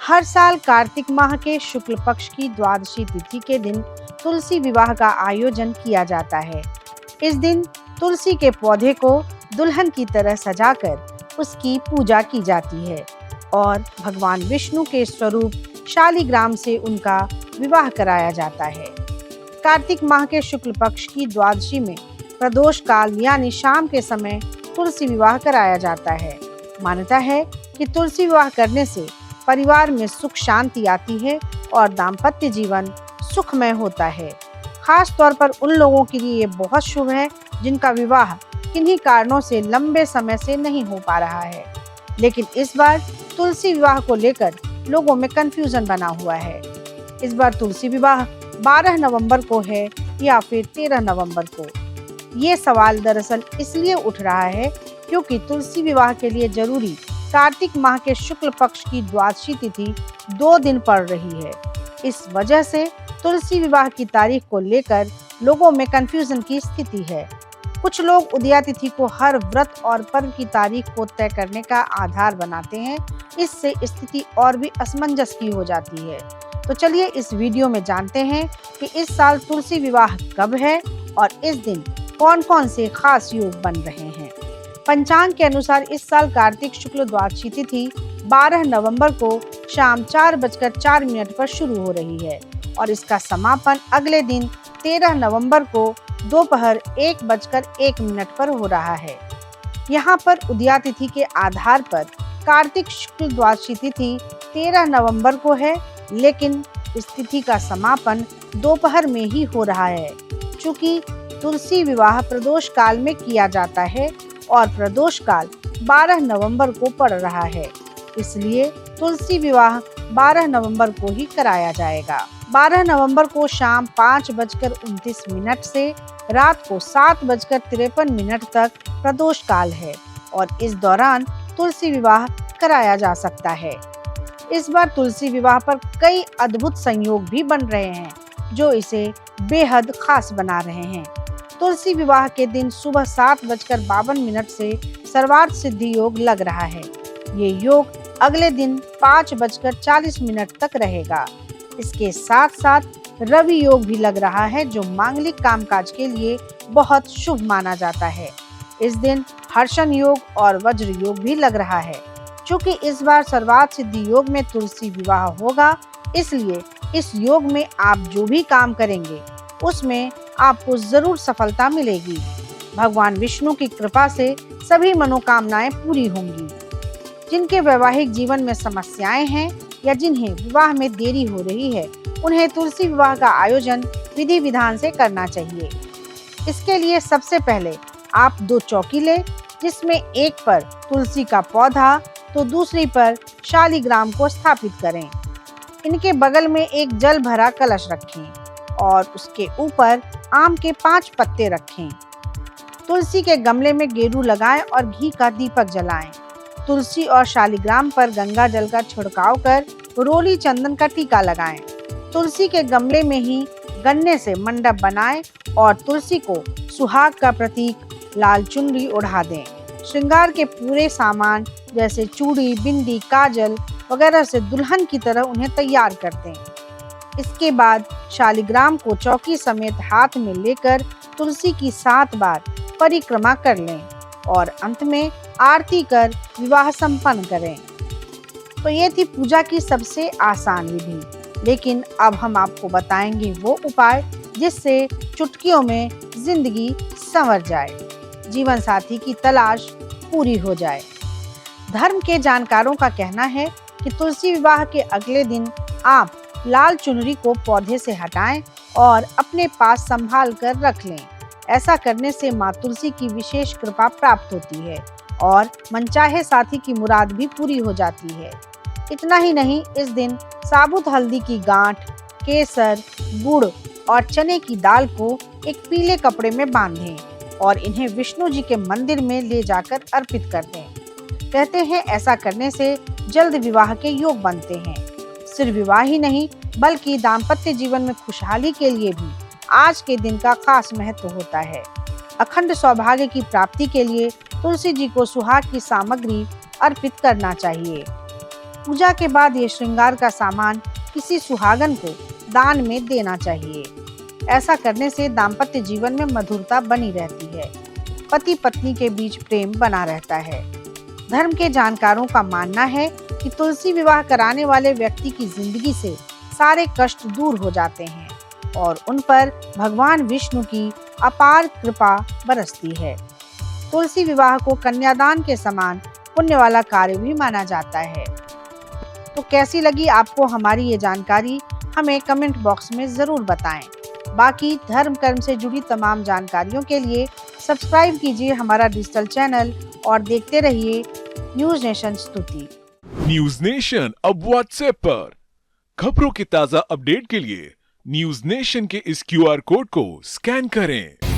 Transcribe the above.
हर साल कार्तिक माह के शुक्ल पक्ष की द्वादशी तिथि के दिन तुलसी विवाह का आयोजन किया जाता है। इस दिन तुलसी के पौधे को दुल्हन की तरह सजाकर उसकी पूजा की जाती है और भगवान विष्णु के स्वरूप शालिग्राम से उनका विवाह कराया जाता है। कार्तिक माह के शुक्ल पक्ष की द्वादशी में प्रदोष काल यानी शाम के समय तुलसी विवाह कराया जाता है। मान्यता है कि तुलसी विवाह करने से परिवार में सुख शांति आती है और दाम्पत्य जीवन सुखमय होता है। खास तौर पर उन लोगों के लिए ये बहुत शुभ है जिनका विवाह किन्हीं कारणों से लंबे समय से नहीं हो पा रहा है। लेकिन इस बार तुलसी विवाह को लेकर लोगों में कंफ्यूजन बना हुआ है। इस बार तुलसी विवाह 12 नवंबर को है या फिर 13 नवंबर को। ये सवाल दरअसल इसलिए उठ रहा है क्योंकि तुलसी विवाह के लिए जरूरी कार्तिक माह के शुक्ल पक्ष की द्वादशी तिथि 2 दिन पड़ रही है। इस वजह से तुलसी विवाह की तारीख को लेकर लोगों में कंफ्यूजन की स्थिति है। कुछ लोग उदया तिथि को हर व्रत और पर्व की तारीख को तय करने का आधार बनाते हैं। इससे स्थिति और भी असमंजस की हो जाती है। तो चलिए इस वीडियो में जानते हैं कि इस साल तुलसी विवाह कब है और इस दिन कौन-कौन से खास योग बन रहे हैं। पंचांग के अनुसार इस साल कार्तिक शुक्ल द्वादशी तिथि 12 नवंबर को शाम 4:04 पर शुरू हो रही है और इसका समापन अगले दिन 13 नवंबर को दोपहर 1:01 पर हो रहा है। यहाँ पर उदया तिथि के आधार पर कार्तिक शुक्ल द्वादशी तिथि 13 नवंबर को है, लेकिन इस तिथि का समापन दोपहर में ही हो रहा है। चूँकि तुलसी विवाह प्रदोष काल में किया जाता है और प्रदोष काल 12 नवंबर को पड़ रहा है, इसलिए तुलसी विवाह 12 नवंबर को ही कराया जाएगा। 12 नवंबर को शाम 5:29 से रात को 7:53 तक प्रदोष काल है और इस दौरान तुलसी विवाह कराया जा सकता है। इस बार तुलसी विवाह पर कई अद्भुत संयोग भी बन रहे हैं जो इसे बेहद खास बना रहे हैं। तुलसी विवाह के दिन सुबह 7:52 से सर्वार्थ सिद्धि योग लग रहा है। ये योग अगले दिन 5:40 तक रहेगा। इसके साथ साथ रवि योग भी लग रहा है जो मांगलिक कामकाज के लिए बहुत शुभ माना जाता है। इस दिन हर्षण योग और वज्र योग भी लग रहा है। चूँकि इस बार सर्वार्थ सिद्धि योग में तुलसी विवाह होगा, इसलिए इस योग में आप जो भी काम करेंगे उसमें आपको जरूर सफलता मिलेगी। भगवान विष्णु की कृपा से सभी मनोकामनाएं पूरी होंगी। जिनके वैवाहिक जीवन में समस्याएं हैं या जिन्हें विवाह में देरी हो रही है, उन्हें तुलसी विवाह का आयोजन विधि विधान से करना चाहिए। इसके लिए सबसे पहले आप 2 चौकी लें, जिसमें एक पर तुलसी का पौधा तो दूसरी पर शालिग्राम को स्थापित करें। इनके बगल में एक जल भरा कलश रखें और उसके ऊपर आम के 5 पत्ते रखें। तुलसी के गमले में गेरू लगाएं और घी का दीपक जलाएं। तुलसी और शालिग्राम पर गंगा जल का छिड़काव कर रोली चंदन का टीका लगाएं। तुलसी के गमले में ही गन्ने से मंडप बनाएं और तुलसी को सुहाग का प्रतीक लाल चुनरी ओढ़ा दें। श्रृंगार के पूरे सामान जैसे चूड़ी, बिंदी, काजल वगैरह से दुल्हन की तरह उन्हें तैयार कर दें। इसके बाद शालिग्राम को चौकी समेत हाथ में लेकर तुलसी की 7 बार परिक्रमा कर लें और अंत में आरती कर विवाह संपन्न करें। तो ये थी पूजा की सबसे आसान विधि, लेकिन अब हम आपको बताएंगे वो उपाय जिससे चुटकियों में जिंदगी संवर जाए, जीवन साथी की तलाश पूरी हो जाए। धर्म के जानकारों का कहना है कि तुलसी विवाह के अगले दिन आप लाल चुनरी को पौधे से हटाएं और अपने पास संभाल कर रख लें। ऐसा करने से माँ तुलसी की विशेष कृपा प्राप्त होती है और मनचाहे साथी की मुराद भी पूरी हो जाती है। इतना ही नहीं, इस दिन साबुत हल्दी की गांठ, केसर, गुड़ और चने की दाल को एक पीले कपड़े में बांधें और इन्हें विष्णु जी के मंदिर में ले जाकर अर्पित कर दें। कहते हैं ऐसा करने से जल्द विवाह के योग बनते हैं। सिर्फ विवाह ही नहीं बल्कि दाम्पत्य जीवन में खुशहाली के लिए भी आज के दिन का खास महत्व होता है। अखंड सौभाग्य की प्राप्ति के लिए तुलसी जी को सुहाग की सामग्री अर्पित करना चाहिए। पूजा के बाद ये श्रृंगार का सामान किसी सुहागन को दान में देना चाहिए। ऐसा करने से दाम्पत्य जीवन में मधुरता बनी रहती है, पति पत्नी के बीच प्रेम बना रहता है। धर्म के जानकारों का मानना है कि तुलसी विवाह कराने वाले व्यक्ति की जिंदगी से सारे कष्ट दूर हो जाते हैं और उन पर भगवान विष्णु की अपार कृपा बरसती है। तुलसी विवाह को कन्यादान के समान पुण्य वाला कार्य भी माना जाता है। तो कैसी लगी आपको हमारी ये जानकारी, हमें कमेंट बॉक्स में जरूर बताएं। बाकी धर्म कर्म से जुड़ी तमाम जानकारियों के लिए सब्सक्राइब कीजिए हमारा डिजिटल चैनल और देखते रहिए न्यूज नेशन स्तुति। न्यूज नेशन अब व्हाट्सएप पर खबरों के ताजा अपडेट के लिए न्यूज नेशन के इस QR कोड को स्कैन करें।